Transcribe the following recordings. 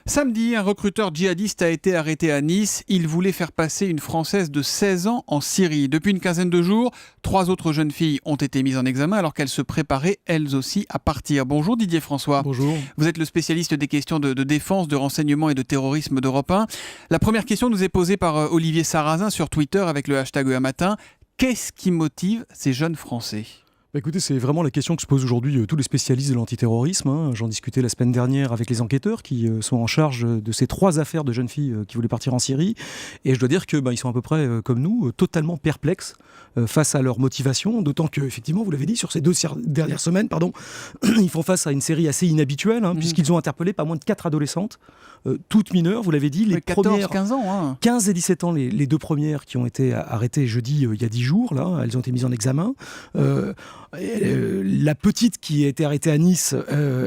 Samedi, un recruteur djihadiste a été arrêté à Nice. Il voulait faire passer une Française de 16 ans en Syrie. Depuis une quinzaine de jours, 3 autres jeunes filles ont été mises en examen alors qu'elles se préparaient elles aussi à partir. Bonjour Didier François. Bonjour. Vous êtes le spécialiste des questions de défense, de renseignement et de terrorisme d'Europe 1. La première question nous est posée par Olivier Sarrazin sur Twitter avec le hashtag #EAMatin. Qu'est-ce qui motive ces jeunes Français ? Écoutez, c'est vraiment la question que se posent aujourd'hui tous les spécialistes de l'antiterrorisme. J'en discutais la semaine dernière avec les enquêteurs qui sont en charge de ces 3 affaires de jeunes filles qui voulaient partir en Syrie. Et je dois dire qu'ils sont à peu près comme nous, totalement perplexes face à leur motivation. D'autant que, effectivement, vous l'avez dit, sur ces 2 dernières semaines, ils font face à une série assez inhabituelle, puisqu'ils ont interpellé pas moins de 4 adolescentes, toutes mineures, vous l'avez dit. Les 14, 15 ans. 15 et 17 ans, les 2 premières qui ont été arrêtées jeudi, il y a 10 jours. Là, elles ont été mises en examen. La petite qui a été arrêtée à Nice,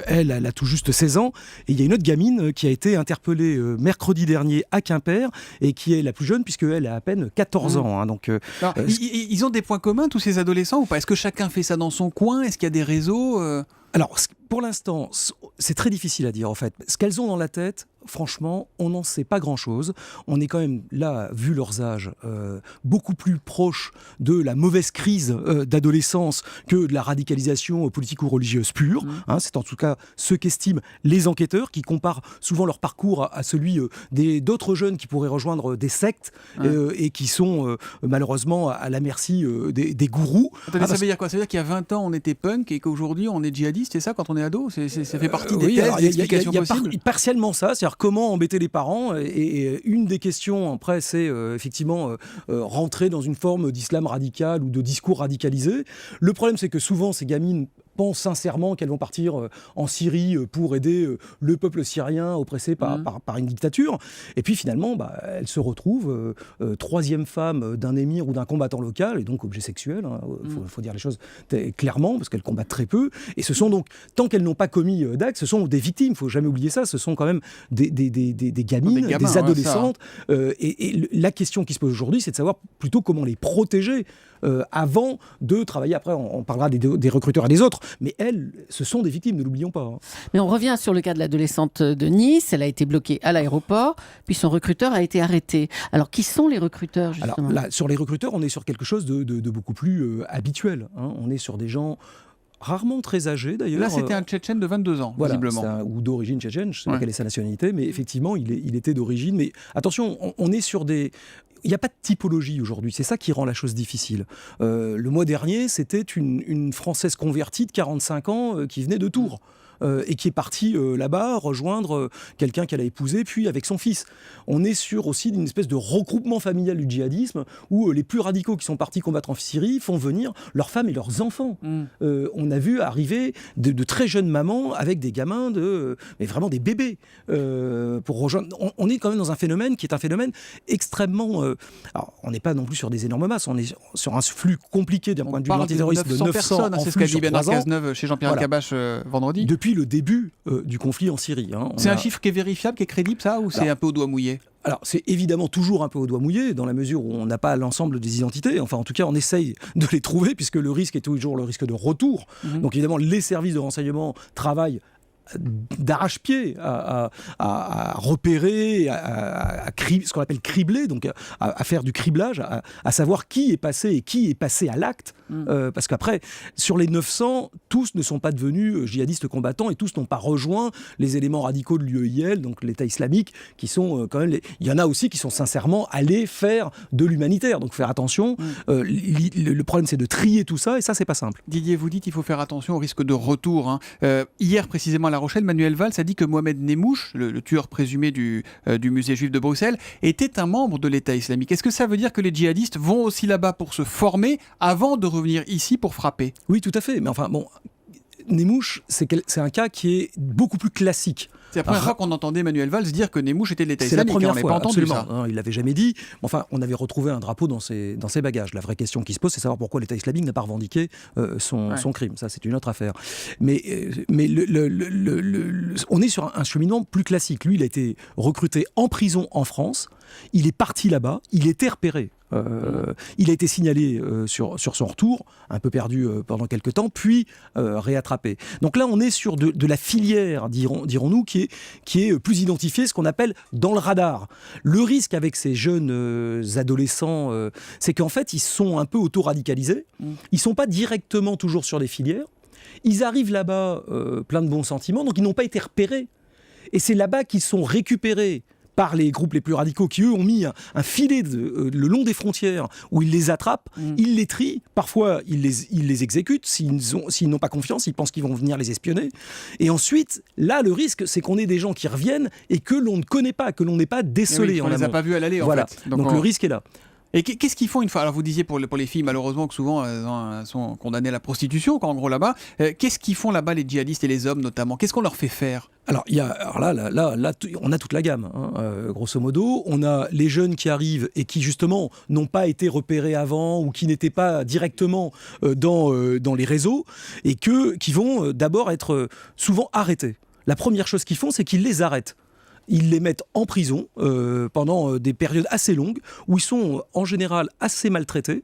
elle a tout juste 16 ans. Et il y a une autre gamine qui a été interpellée mercredi dernier à Quimper et qui est la plus jeune puisqu'elle a à peine 14 ans. Donc, alors, ils ont des points communs, tous ces adolescents, ou pas ? Est-ce que chacun fait ça dans son coin ? Est-ce qu'il y a des réseaux Alors, pour l'instant, c'est très difficile à dire en fait. Ce qu'elles ont dans la tête, franchement, on n'en sait pas grand-chose. On est quand même là, vu leurs âges, beaucoup plus proche de la mauvaise crise d'adolescence que de la radicalisation politique ou religieuse pure. C'est en tout cas ce qu'estiment les enquêteurs, qui comparent souvent leur parcours à celui d'autres jeunes qui pourraient rejoindre des sectes et qui sont malheureusement à la merci des gourous. Attendez, ça veut dire quoi ? Ça veut dire qu'il y a 20 ans, on était punk et qu'aujourd'hui, on est djihadiste, c'est ça, quand on est ado ? Ça fait partie des thèses, des explications possibles ? Partiellement ça, c'est-à-dire comment embêter les parents, et une des questions après c'est effectivement rentrer dans une forme d'islam radical ou de discours radicalisé. Le problème c'est que souvent ces gamines pensent sincèrement qu'elles vont partir en Syrie pour aider le peuple syrien oppressé par une dictature. Et puis finalement, elles se retrouvent 3e femme d'un émir ou d'un combattant local, et donc objet sexuel. Faut dire les choses clairement, parce qu'elles combattent très peu. Et ce sont donc, tant qu'elles n'ont pas commis d'actes, ce sont des victimes. Il ne faut jamais oublier ça. Ce sont quand même des gamines, des adolescentes. Et la question qui se pose aujourd'hui, c'est de savoir plutôt comment les protéger avant de travailler. Après, on parlera des recruteurs et des autres. Mais elles, ce sont des victimes, ne l'oublions pas. Mais on revient sur le cas de l'adolescente de Nice. Elle a été bloquée à l'aéroport, puis son recruteur a été arrêté. Alors, qui sont les recruteurs, justement ? Alors là, sur les recruteurs, on est sur quelque chose de beaucoup plus habituel. On est sur des gens rarement très âgés, d'ailleurs. Là, c'était un Tchétchène de 22 ans, visiblement. Ou d'origine tchétchène, je ne sais pas quelle est sa nationalité, mais effectivement, il était d'origine. Mais attention, on est sur des... Il n'y a pas de typologie aujourd'hui, c'est ça qui rend la chose difficile. Le mois dernier, c'était une Française convertie de 45 ans qui venait de Tours. Et qui est partie là-bas rejoindre quelqu'un qu'elle a épousé, puis avec son fils. On est sur aussi une espèce de regroupement familial du djihadisme où les plus radicaux qui sont partis combattre en Syrie font venir leurs femmes et leurs enfants. On a vu arriver de très jeunes mamans avec des gamins, mais vraiment des bébés, pour rejoindre. On est quand même dans un phénomène qui est un phénomène extrêmement... alors, on n'est pas non plus sur des énormes masses, on est sur un flux compliqué d'un point de vue de l'antiterrorisme de 900 personnes, c'est ce qu'a dit Bernard Cazeneuve chez Jean-Pierre Elkabbach vendredi. Depuis le début du conflit en Syrie. C'est un chiffre qui est vérifiable, qui est crédible, ça, ou c'est un peu au doigt mouillé ? Alors, c'est évidemment toujours un peu au doigt mouillé, dans la mesure où on n'a pas l'ensemble des identités. Enfin, en tout cas, on essaye de les trouver, puisque le risque est toujours le risque de retour. Donc, évidemment, les services de renseignement travaillent d'arrache-pied à repérer, ce qu'on appelle cribler, donc à faire du criblage, à savoir qui est passé et qui est passé à l'acte. Parce qu'après, sur les 900, tous ne sont pas devenus djihadistes combattants et tous n'ont pas rejoint les éléments radicaux de l'UEIL, donc l'État islamique, qui sont quand même... Il y en a aussi qui sont sincèrement allés faire de l'humanitaire, donc faire attention. Le problème, c'est de trier tout ça, et ça, c'est pas simple. Didier, vous dites qu'il faut faire attention au risque de retour. Hier, précisément, à La Rochelle, Manuel Valls a dit que Mohamed Nemouche, le tueur présumé du musée juif de Bruxelles, était un membre de l'État islamique. Est-ce que ça veut dire que les djihadistes vont aussi là-bas pour se former avant de revenir ici pour frapper ? Oui, tout à fait. Mais enfin, bon, Nemouche, c'est un cas qui est beaucoup plus classique. C'est la première fois qu'on entendait Manuel Valls dire que Nemouche était de l'État islamique. C'est la première on fois, pas entendu absolument. Ça. Il l'avait jamais dit. Enfin, on avait retrouvé un drapeau dans ses bagages. La vraie question qui se pose, c'est savoir pourquoi l'État islamique n'a pas revendiqué son crime. Ça, c'est une autre affaire. Mais on est sur un cheminement plus classique. Lui, il a été recruté en prison en France. Il est parti là-bas. Il était repéré Il a été signalé sur son retour, un peu perdu pendant quelques temps, puis réattrapé. Donc là, on est sur de la filière, dirons-nous, qui est plus identifiée, ce qu'on appelle dans le radar. Le risque avec ces jeunes adolescents, c'est qu'en fait, ils sont un peu auto-radicalisés. Ils ne sont pas directement toujours sur des filières. Ils arrivent là-bas plein de bons sentiments, donc ils n'ont pas été repérés. Et c'est là-bas qu'ils sont récupérés par les groupes les plus radicaux qui, eux, ont mis un filet le long des frontières où ils les attrapent, ils les trient, parfois ils les exécutent s'ils n'ont pas confiance, ils pensent qu'ils vont venir les espionner. Et ensuite, là, le risque, c'est qu'on ait des gens qui reviennent et que l'on ne connaît pas, que l'on n'ait pas décelé on en les a amont. pas vus à l'aller, en Voilà. fait. Donc le risque est là. Et qu'est-ce qu'ils font une fois? Alors vous disiez pour les filles, malheureusement, que souvent elles sont condamnées à la prostitution, en gros là-bas. Qu'est-ce qu'ils font là-bas, les djihadistes et les hommes notamment? Qu'est-ce qu'on leur fait faire? Alors là, on a toute la gamme, grosso modo. On a les jeunes qui arrivent et qui, justement, n'ont pas été repérés avant ou qui n'étaient pas directement dans les réseaux et qui vont d'abord être souvent arrêtés. La première chose qu'ils font, c'est qu'ils les arrêtent. Ils les mettent en prison pendant des périodes assez longues où ils sont en général assez maltraités.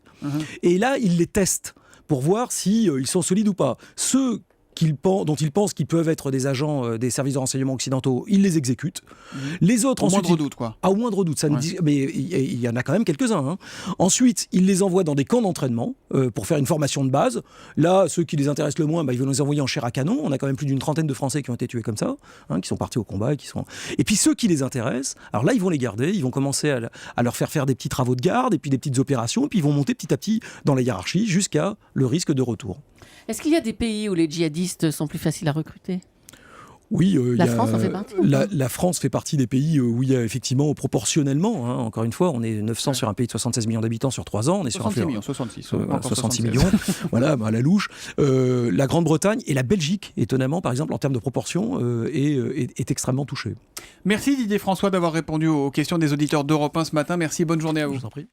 Et là, ils les testent pour voir si ils sont solides ou pas. Ceux dont ils pensent qu'ils peuvent être des agents des services de renseignement occidentaux, ils les exécutent. Les autres, Au ensuite, moindre doute, quoi. Au moindre doute, mais il y en a quand même quelques-uns. Ensuite, ils les envoient dans des camps d'entraînement pour faire une formation de base. Là, ceux qui les intéressent le moins, ils vont les envoyer en chair à canon. On a quand même plus d'une trentaine de Français qui ont été tués comme ça, qui sont partis au combat. Et puis ceux qui les intéressent, alors là, ils vont les garder, ils vont commencer à leur faire des petits travaux de garde et puis des petites opérations, et puis ils vont monter petit à petit dans la hiérarchie jusqu'à le risque de retour. Est-ce qu'il y a des pays où les djihadistes sont plus faciles à recruter? Oui, la France en fait partie. La France fait partie des pays où il y a effectivement proportionnellement, encore une fois, on est 900 sur un pays de 76 millions d'habitants sur 3 ans. On est 66 millions, 66. 66 millions, voilà, à la louche. La Grande-Bretagne et la Belgique, étonnamment, par exemple, en termes de proportion, est extrêmement touchée. Merci Didier François d'avoir répondu aux questions des auditeurs d'Europe 1 ce matin. Merci, bonne journée à vous. Je vous en prie.